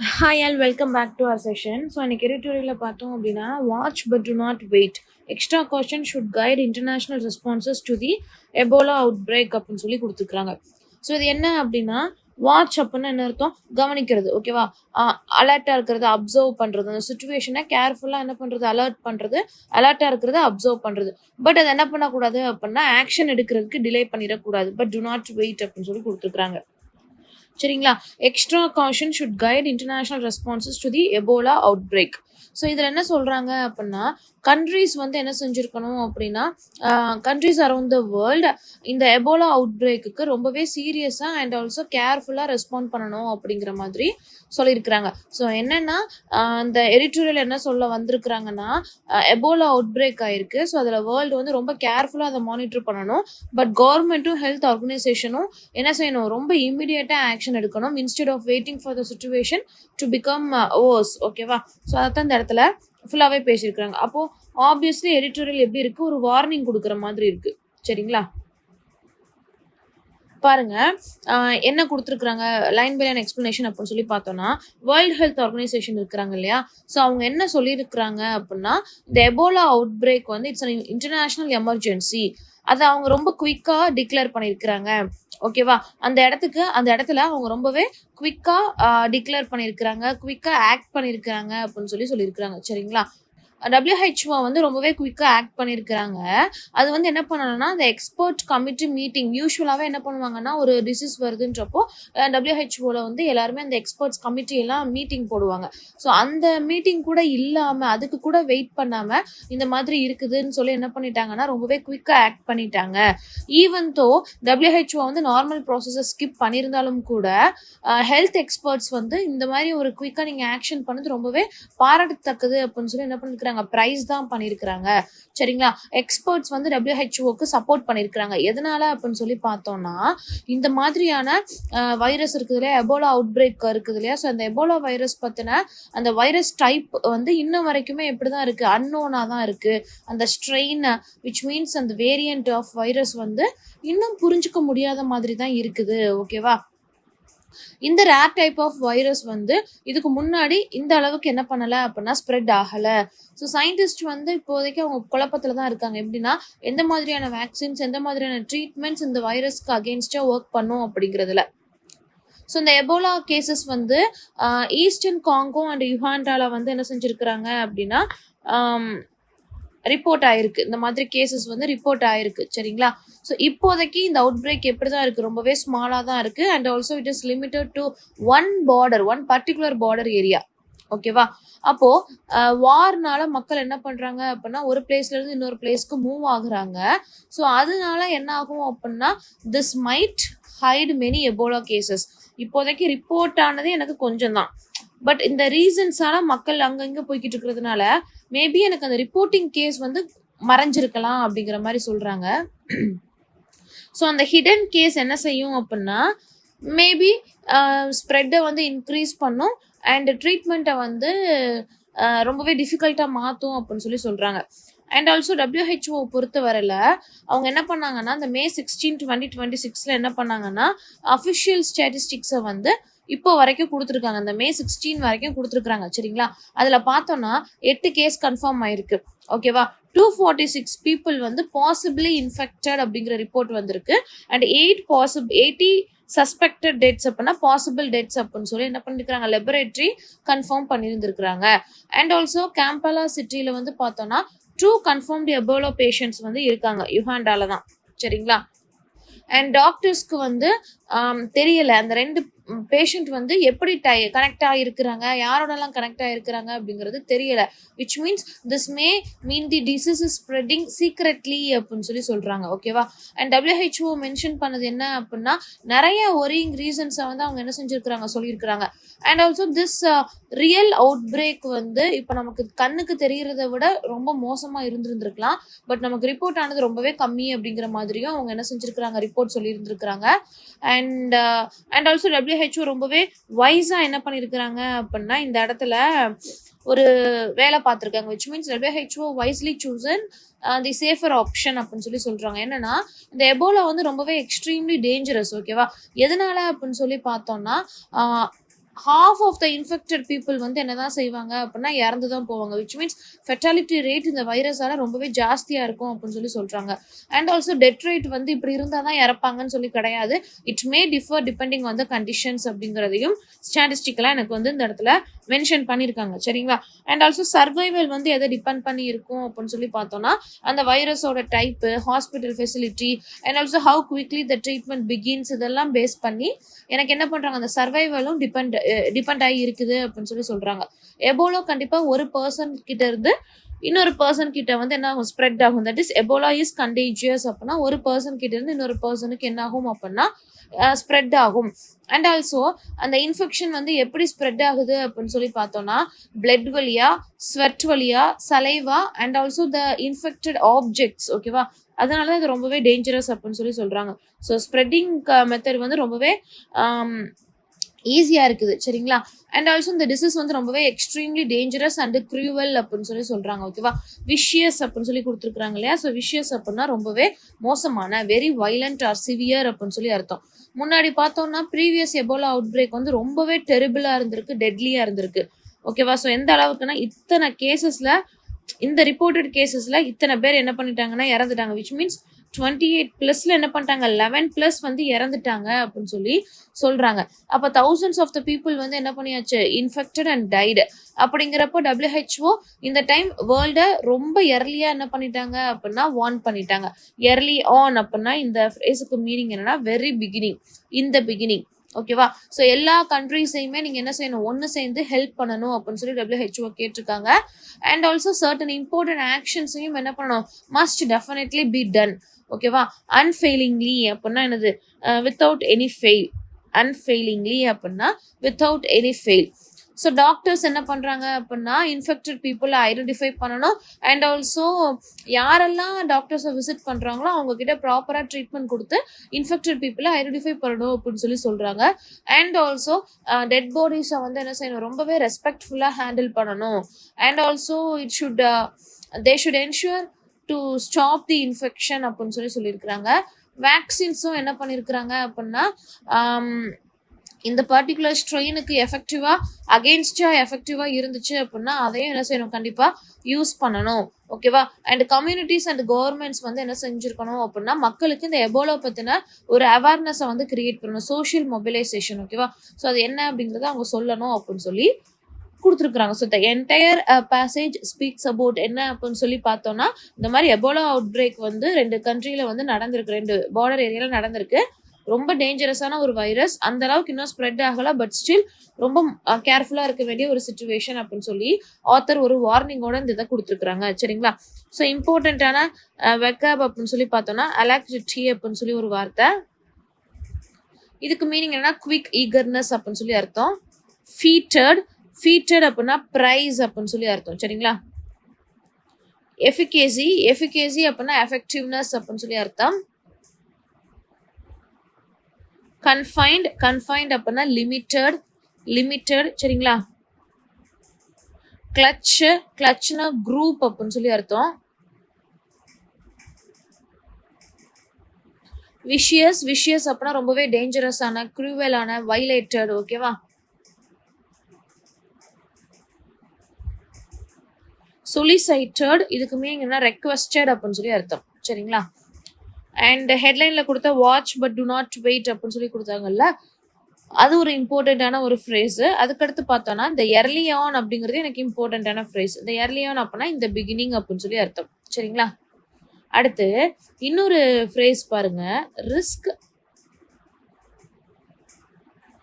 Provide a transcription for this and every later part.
Hi and welcome back to our session. So, in editorial பார்த்தோம் அப்படின்னா watch but do not wait. Extra caution should guide international responses to the Ebola outbreak அப்படின்னு சொல்லி கொடுத்துருக்காங்க. So இது என்ன அப்படின்னா watch அப்படின்னா என்ன அர்த்தம் கவனிக்கிறது ஓகேவா அலர்ட்டாக இருக்கிறது அப்சர்வ் பண்ணுறது அந்த சுச்சுவேஷனை கேர்ஃபுல்லாக என்ன பண்ணுறது அலர்ட்டாக இருக்கிறது அப்சர்வ் பண்ணுறது பட் அது என்ன பண்ணக்கூடாது அப்படின்னா ஆக்ஷன் எடுக்கிறதுக்கு டிலே பண்ணிடக்கூடாது பட் do not wait அப்படின்னு சொல்லி கொடுத்துருக்காங்க சரிங்களா extra caution should guide international responses to the Ebola out break so இதில் என்ன சொல்கிறாங்க அப்படின்னா கண்ட்ரீஸ் வந்து என்ன செஞ்சுருக்கணும் அப்படின்னா கண்ட்ரீஸ் அரவுண்ட் த வேர்ல்டு இந்த எபோலா அவுட் பிரேக்குக்கு ரொம்பவே சீரியஸாக அண்ட் ஆல்சோ கேர்ஃபுல்லாக ரெஸ்பாண்ட் பண்ணணும் அப்படிங்கிற மாதிரி சொல்லியிருக்கிறாங்க ஸோ என்னென்னா இந்த எடிட்டோரியல் என்ன சொல்ல வந்திருக்கிறாங்கன்னா எபோலா அவுட் பிரேக் ஆயிருக்கு ஸோ அதில் வேர்ல்டு வந்து ரொம்ப கேர்ஃபுல்லாக அதை மானிட்டர் பண்ணணும் பட் கவர்மெண்ட்டும் ஹெல்த் ஆர்கனைசேஷனும் என்ன செய்யணும் ரொம்ப இம்மிடியேட்டாக ஆக்ஷன் எடுக்கணும் instead of waiting for the situation to become worse ஓகேவா ஸோ அதான் இந்த இடத்துல ஃபுல்லாகவே பேசியிருக்கிறாங்க அப்போது ஆப்வியஸ்லி எடிட்டோரியல் எப்படி இருக்குது ஒரு வார்னிங் கொடுக்குற மாதிரி இருக்குது சரிங்களா பாருங்க என்ன கொடுத்துருக்குறாங்க லைன் பை லைன் எக்ஸ்பிளனேஷன் அப்படின்னு சொல்லி பார்த்தோம்னா வேர்ல்டு ஹெல்த் ஆர்கனைசேஷன் இருக்கிறாங்க இல்லையா ஸோ அவங்க என்ன சொல்லியிருக்கிறாங்க அப்படின்னா இந்த எபோலா அவுட் பிரேக் வந்து இட்ஸ் அன் இன்டர்நேஷ்னல் எமர்ஜென்சி அதை அவங்க ரொம்ப குயிக்காக டிக்ளேர் பண்ணியிருக்கிறாங்க ஓகேவா அந்த இடத்துல அவங்க ரொம்பவே குவிக்காக டிக்ளேர் பண்ணியிருக்கிறாங்க குவிக்காக ஆக்ட் பண்ணியிருக்கிறாங்க அப்படின்னு சொல்லியிருக்கிறாங்க சரிங்களா WHO வந்து ரொம்பவே குவிக்காக ஆக்ட் பண்ணியிருக்கிறாங்க அது வந்து என்ன பண்ணணும்னா அந்த எக்ஸ்பர்ட் கமிட்டி மீட்டிங் யூஸ்வலாகவே என்ன பண்ணுவாங்கன்னா ஒரு டிசீஸ் வருதுன்றப்போ WHO வந்து எல்லாருமே அந்த எக்ஸ்பர்ட்ஸ் கமிட்டி எல்லாம் மீட்டிங் போடுவாங்க ஸோ அந்த மீட்டிங் கூட இல்லாமல் அதுக்கு கூட வெயிட் பண்ணாமல் இந்த மாதிரி இருக்குதுன்னு சொல்லி என்ன பண்ணிட்டாங்கன்னா ரொம்பவே குவிக்காக ஆக்ட் பண்ணிட்டாங்க ஈவன் தோ WHO வந்து நார்மல் ப்ராசஸை ஸ்கிப் பண்ணியிருந்தாலும் கூட ஹெல்த் எக்ஸ்பர்ட்ஸ் வந்து இந்த மாதிரி ஒரு குவிக்காக நீங்கள் ஆக்ஷன் பண்ணது ரொம்பவே பாராட்டத்தக்கது அப்படின்னு சொல்லி என்ன பண்ணிருக்கிறாங்க பிரைஸ் தான் பண்ணியிருக்கிறாங்க சரிங்களா எக்ஸ்பர்ட்ஸ் வந்து WHO சப்போர்ட் பண்ணியிருக்கிறாங்க எதனால அப்படின்னு சொல்லி பார்த்தோம்னா இந்த மாதிரியான வைரஸ் இருக்குது இல்லையா எபோலா அவுட் பிரேக் இருக்குது இல்லையா ஸோ அந்த எபோலா வைரஸ் பற்றின அந்த வைரஸ் டைப் வந்து இன்னும் வரைக்குமே எப்படி தான் இருக்குது அன்னோனாக தான் இருக்குது அந்த ஸ்ட்ரெயின் விச் மீன்ஸ் அந்த வேரியண்ட் ஆஃப் வைரஸ் வந்து இன்னும் புரிஞ்சுக்க முடியாத மாதிரி தான் இருக்குது ஓகேவா இந்த ரேர் டைப் ஆஃப் வைரஸ் வந்து இதுக்கு முன்னாடி இந்த அளவுக்கு என்ன பண்ணலை அப்படின்னா ஸ்ப்ரெட் ஆகலை ஸோ சயின்டிஸ்ட் வந்து இப்போதைக்கு அவங்க குழப்பத்தில் தான் இருக்காங்க எப்படின்னா எந்த மாதிரியான வேக்சின்ஸ் எந்த மாதிரியான ட்ரீட்மெண்ட்ஸ் இந்த வைரஸ்க்கு அகெயின்ஸ்டாக ஒர்க் பண்ணும் அப்படிங்கிறதுல ஸோ இந்த எபோலா கேசஸ் வந்து ஈஸ்டர்ன் காங்கோ அண்ட் யுகாண்டால வந்து என்ன செஞ்சுருக்கிறாங்க அப்படின்னா ரிப்போர்ட் ஆயிருக்கு இந்த மாதிரி கேசஸ் வந்து ரிப்போர்ட் ஆயிருக்கு சரிங்களா ஸோ இப்போதைக்கு இந்த அவுட் பிரேக் எப்படி தான் இருக்குது ரொம்பவே ஸ்மாலாக தான் இருக்குது and also it is limited to one particular border area ஓகேவா அப்போது வார்னால மக்கள் என்ன பண்ணுறாங்க அப்படின்னா ஒரு பிளேஸ்லேருந்து இன்னொரு பிளேஸ்க்கு மூவ் ஆகுறாங்க ஸோ அதனால என்ன ஆகும் அப்படின்னா this might hide many Ebola cases இப்போதைக்கு ரிப்போர்ட் ஆனது எனக்கு கொஞ்சம் தான் பட் இந்த ரீசன்ஸால மக்கள் அங்கங்கே போய்கிட்டு இருக்கிறதுனால மேபி எனக்கு அந்த ரிப்போர்ட்டிங் கேஸ் வந்து மறைஞ்சிருக்கலாம் அப்படிங்கிற மாதிரி சொல்கிறாங்க ஸோ அந்த ஹிடன் கேஸ் என்ன செய்யும் அப்படின்னா மேபி ஸ்ப்ரெட்டை வந்து இன்க்ரீஸ் பண்ணும் அண்ட் ட்ரீட்மெண்ட்டை வந்து ரொம்பவே டிஃபிகல்ட்டாக மாற்றும் அப்படின்னு சொல்கிறாங்க அண்ட் ஆல்சோ WHO பொறுத்த வரையில் அவங்க என்ன பண்ணாங்கன்னா இந்த May 16, 2026 என்ன பண்ணாங்கன்னா அஃபிஷியல் ஸ்டாட்டிஸ்டிக்ஸை வந்து இப்போ வரைக்கும் கொடுத்துருக்காங்க இந்த May 16 வரைக்கும் கொடுத்துருக்குறாங்க சரிங்களா அதில் பார்த்தோன்னா 8 கேஸ் கன்ஃபார்ம் ஆயிருக்கு ஓகேவா 246 பீப்புள் வந்து பாசிபிளி இன்ஃபெக்டட் அப்படிங்கிற ரிப்போர்ட் வந்திருக்கு அண்ட் 80 சஸ்பெக்டட் டெத்ஸ் அப்படின்னா பாசிபிள் டெத்ஸ் அப்படின்னு சொல்லி என்ன பண்ணிருக்கிறாங்க லெபரேட்டரி கன்ஃபார்ம் பண்ணியிருந்துருக்குறாங்க அண்ட் ஆல்சோ கேம்பலா சிட்டியில் வந்து பார்த்தோன்னா 2 கன்ஃபார்ம்டு எபோலா பேஷண்ட்ஸ் வந்து இருக்காங்க யுகாண்டால தான் சரிங்களா அண்ட் டாக்டர்ஸ்க்கு வந்து தெரியலை அந்த 2 பேஷண்ட் வந்து எப்படி கனெக்ட் ஆகிருக்கிறாங்க யாரோடலாம் கனெக்ட் ஆகிருக்கிறாங்க அப்படிங்கிறது தெரியலை which means this mean the disease is spreading secretly அப்படின்னு சொல்கிறாங்க ஓகேவா அண்ட் WHO மென்ஷன் பண்ணது என்ன அப்படின்னா நிறைய ஒரியிங் ரீசன்ஸை வந்து அவங்க என்ன செஞ்சுருக்கிறாங்க சொல்லியிருக்கிறாங்க and also this real out break வந்து இப்போ நமக்கு கண்ணுக்கு தெரிகிறத விட ரொம்ப மோசமாக இருந்திருந்திருக்கலாம் பட் நமக்கு ரிப்போர்ட் ஆனது ரொம்பவே கம்மி அப்படிங்கிற மாதிரியும் அவங்க என்ன செஞ்சுருக்கிறாங்க ரிப்போர்ட் சொல்லியிருந்திருக்கிறாங்க அண்ட் ஆல்சோ WHO ரொம்பவே வைஸாக என்ன பண்ணியிருக்கிறாங்க அப்படின்னா இந்த இடத்துல ஒரு வேலை பார்த்துருக்காங்க which means WHO wisely chosen the safer option அப்படின்னு சொல்கிறாங்க என்னன்னா இந்த எபோலா வந்து ரொம்பவே எக்ஸ்ட்ரீம்லி டேஞ்சரஸ் ஓகேவா எதனால அப்படின்னு சொல்லி பார்த்தோம்னா half of the infected people வந்து என்னதான் செய்வாங்க அப்படின்னா இறந்து தான் போவாங்க. which means fertility rate இந்த வைரஸால ரொம்பவே ஜாஸ்தியா இருக்கும் அப்படின்னு சொல்றாங்க. அண்ட் ஆல்சோ டெத் ரேட் வந்து இப்படி இருந்தால் தான் இறப்பாங்கன்னு சொல்லி கிடையாது. It may differ depending on the conditions அப்படிங்கிறதையும் ஸ்டாட்டிஸ்டிக்கலாக எனக்கு வந்து இந்த இடத்துல மென்ஷன் பண்ணியிருக்காங்க. சரிங்களா? அண்ட் ஆல்சோ சர்வைவல் வந்து எதை டிபெண்ட் பண்ணி இருக்கும் அப்படின்னு சொல்லி பார்த்தோம்னா அந்த வைரஸோட type, hospital facility and also how quickly the treatment begins இதெல்லாம் பேஸ் பண்ணி எனக்கு என்ன பண்ணுறாங்க, அந்த சர்வைவலும் டிபெண்ட் ஆகி இருக்குது அப்படின்னு சொல்லி சொல்கிறாங்க. எபோலோ கண்டிப்பாக ஒரு பர்சன் கிட்ட இருந்து இன்னொரு பர்சன் கிட்ட வந்து என்ன ஆகும், ஸ்ப்ரெட் ஆகும். That is Ebola is contagious அப்படின்னா ஒரு பர்சன் கிட்ட இருந்து இன்னொரு பர்சனுக்கு என்ன ஆகும் அப்படின்னா ஸ்ப்ரெட் ஆகும். அண்ட் ஆல்சோ அந்த இன்ஃபெக்ஷன் வந்து எப்படி ஸ்ப்ரெட் ஆகுது அப்படின்னு சொல்லி பார்த்தோம்னா பிளட் வழியா, ஸ்வெட் வழியா, saliva and also the infected objects. ஓகேவா? அதனால தான் இது ரொம்பவே டேஞ்சரஸ் அப்படின்னு சொல்லி சொல்றாங்க. ஸோ ஸ்ப்ரெட்டிங் மெத்தட் வந்து ரொம்பவே ஈஸியாக இருக்குது. சரிங்களா? அண்ட் ஆல்சோ இந்த டிசீஸ் வந்து ரொம்பவே எக்ஸ்ட்ரீம்லி டேஞ்சரஸ் அண்ட் க்ரூவல் அப்படின்னு சொல்லி சொல்கிறாங்க. ஓகேவா? விஷியஸ் அப்படின்னு சொல்லி கொடுத்துருக்குறாங்க இல்லையா? ஸோ விஷியஸ் அப்படின்னா ரொம்பவே மோசமான, வெரி வைலண்ட் ஆர் சிவியர் அப்படின்னு சொல்லி அர்த்தம். முன்னாடி பார்த்தோம்னா ப்ரீவியஸ் எபோலா அவுட் பிரேக் வந்து ரொம்பவே டெரிபிளாக இருந்திருக்கு, டெட்லியாக இருந்திருக்கு. ஓகேவா? ஸோ எந்த அளவுக்குன்னா இத்தனை கேசஸில், இந்த ரிப்போர்ட்டட் கேசஸில் இத்தனை பேர் என்ன பண்ணிட்டாங்கன்னா இறந்துட்டாங்க. விச் மீன்ஸ் 28+ என்ன பண்ணிட்டாங்க, 11+ வந்து இறந்துட்டாங்க அப்படின்னு சொல்லி சொல்றாங்க. அப்போ thousands ஆஃப் த பீப்புள் வந்து என்ன பண்ணியாச்சு, இன்ஃபெக்டட் அண்ட் டைடு. அப்படிங்கிறப்போ WHO இந்த டைம் வேர்ல்டை ரொம்ப எர்லியா என்ன பண்ணிட்டாங்க அப்படின்னா வார்ன் பண்ணிட்டாங்க. எர்லி ஆன் அப்படின்னா இந்த ஃப்ரேஸுக்கு மீனிங் என்னன்னா very beginning, in the beginning. ஓகேவா? ஸோ எல்லா கண்ட்ரிஸையுமே நீங்கள் என்ன செய்யணும், ஒன்று சேர்ந்து ஹெல்ப் பண்ணணும் அப்படின்னு சொல்லி WHO கேட்டிருக்காங்க. அண்ட் ஆல்சோ சர்டன் இம்பார்ட்டன்ட் ஆக்ஷன்ஸையும் என்ன பண்ணணும், மஸ்ட் டெஃபினெட்லி பி டன். ஓகேவா? அன்ஃபெயிலிங்லி அப்படின்னா என்னது, வித்தவுட் எனி ஃபெயில். அன்ஃபெயிலிங்லி அப்படின்னா without any fail. So doctors என்ன பண்ணுறாங்க அப்படின்னா இன்ஃபெக்டட் பீப்புளை ஐடென்டிஃபை பண்ணணும். அண்ட் ஆல்சோ யாரெல்லாம் டாக்டர்ஸை விசிட் பண்ணுறாங்களோ அவங்கக்கிட்ட ப்ராப்பராக ட்ரீட்மெண்ட் கொடுத்து இன்ஃபெக்டட் பீப்புளை ஐடென்டிஃபை பண்ணணும் அப்படின்னு சொல்லி சொல்கிறாங்க. அண்ட் ஆல்சோ டெட் பாடிஸை வந்து என்ன செய்யணும், ரொம்பவே ரெஸ்பெக்ட்ஃபுல்லாக ஹேண்டில் பண்ணணும். And also they should ensure to stop the infection அப்படின்னு சொல்லியிருக்கிறாங்க. வேக்சின்ஸும் என்ன பண்ணியிருக்கிறாங்க அப்படின்னா இந்த பர்டிகுலர் ஸ்ட்ரெயினுக்கு எஃபெக்டிவாக இருந்துச்சு அப்படின்னா அதையும் என்ன செய்யணும், கண்டிப்பாக யூஸ் பண்ணணும். ஓகேவா? அண்ட் கம்யூனிட்டிஸ் அண்ட் கவர்மெண்ட்ஸ் வந்து என்ன செஞ்சுருக்கணும் அப்படின்னா மக்களுக்கு இந்த எபோலா பற்றின ஒரு அவேர்னஸை வந்து கிரியேட் பண்ணணும், சோஷியல் மொபிலைசேஷன். ஓகேவா? ஸோ அது என்ன அப்படிங்கிறத அவங்க சொல்லணும் அப்படின்னு சொல்லி கொடுத்துருக்குறாங்க. So the entire passage speaks about என்ன அப்படின்னு சொல்லி பார்த்தோம்னா இந்த மாதிரி எபோலா அவுட் பிரேக் வந்து 2 கண்ட்ரியில் வந்து நடந்திருக்கு, 2 பார்டர் ஏரியாவில் நடந்திருக்கு. ரொம்ப டேஞ்சரஸான ஒரு வைரஸ், அந்த அளவுக்கு இன்னும் ஸ்ப்ரெட் ஆகலை, பட் ஸ்டில் ரொம்ப கேர்ஃபுல்லாக இருக்க வேண்டிய ஒரு சிச்சுவேஷன் அப்படின்னு சொல்லி ஆத்தர் ஒரு வார்னிங்கோட இந்த இதை கொடுத்துருக்குறாங்க. சரிங்களா? ஸோ இம்பார்ட்டண்ட்டான வெக்கப் அப்படின்னு சொல்லி பார்த்தோம்னா அலாக்ரிட்டி அப்படின்னு சொல்லி ஒரு வார்த்தை. இதுக்கு மீனிங் என்னன்னா குவிக் ஈகர்னஸ் அப்படின்னு சொல்லி அர்த்தம். ஃபீட்டட் அப்படின்னா ப்ரைஸ் அப்படின்னு சொல்லி அர்த்தம். சரிங்களா? எஃபிகேசி அப்படின்னா எஃபெக்டிவ்னஸ் அப்படின்னு சொல்லி அர்த்தம். கன்ஃபைன்ட் அப்படின்னா லிமிட்டட். சரிங்களா? கிளச்னா குரூப் அப்படின்னு சொல்லி அர்த்தம். விஷியஸ் அப்படின்னா ரொம்பவே டேஞ்சரஸான, க்ரூவலான, வைலேட்டட். ஓகேவா? சொலிசைட்டட் இதுக்கு மீனிங் என்ன, ரெக்வெஸ்டட் அப்படின்னு சொல்லி அர்த்தம். சரிங்களா? அண்ட் ஹெட்லைனில் கொடுத்த watch but do not wait அப்படின்னு சொல்லி கொடுத்தாங்கல்ல, அது ஒரு இம்பார்ட்டண்ட்டான ஒரு ஃப்ரேஸு. அதுக்கடுத்து பார்த்தோன்னா இந்த எர்லி ஆன் அப்படிங்கிறது எனக்கு இம்பார்ட்டண்ட்டான ஃப்ரேஸ். இந்த எர்லி ஆன் அப்படின்னா இந்த பிகினிங் அப்படின்னு சொல்லி அர்த்தம். சரிங்களா? அடுத்து இன்னொரு ஃப்ரேஸ் பாருங்க, ரிஸ்க்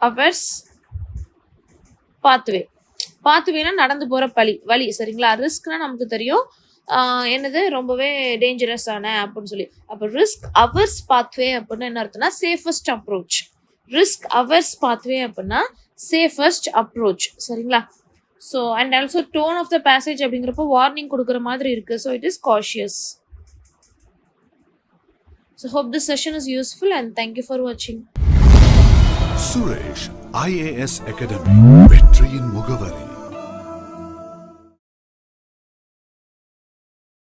அவர்ஸ் பாத்வேனா நடந்து போகிற வழி. சரிங்களா? ரிஸ்க்னா நமக்கு தெரியும் என்னது, ரொம்பவே டேஞ்சரஸான அப்படின்னு சொல்லி. அப்போ ரிஸ்க் அவர்ஸ் பாத்வே அப்படின்னா என்ன அர்த்தம்னா safest approach. Risk averse pathway அப்படின்னா சேஃபஸ்ட் அப்ரோச். சரிங்களா? So and also tone of the passage அப்படிங்கிறப்போ வார்னிங் கொடுக்குற மாதிரி இருக்கு. So it is cautious. So hope this session is useful and thank you for வாட்சிங். சுரேஷ் IAS அகாடமி, வெற்றியின் முகவர்.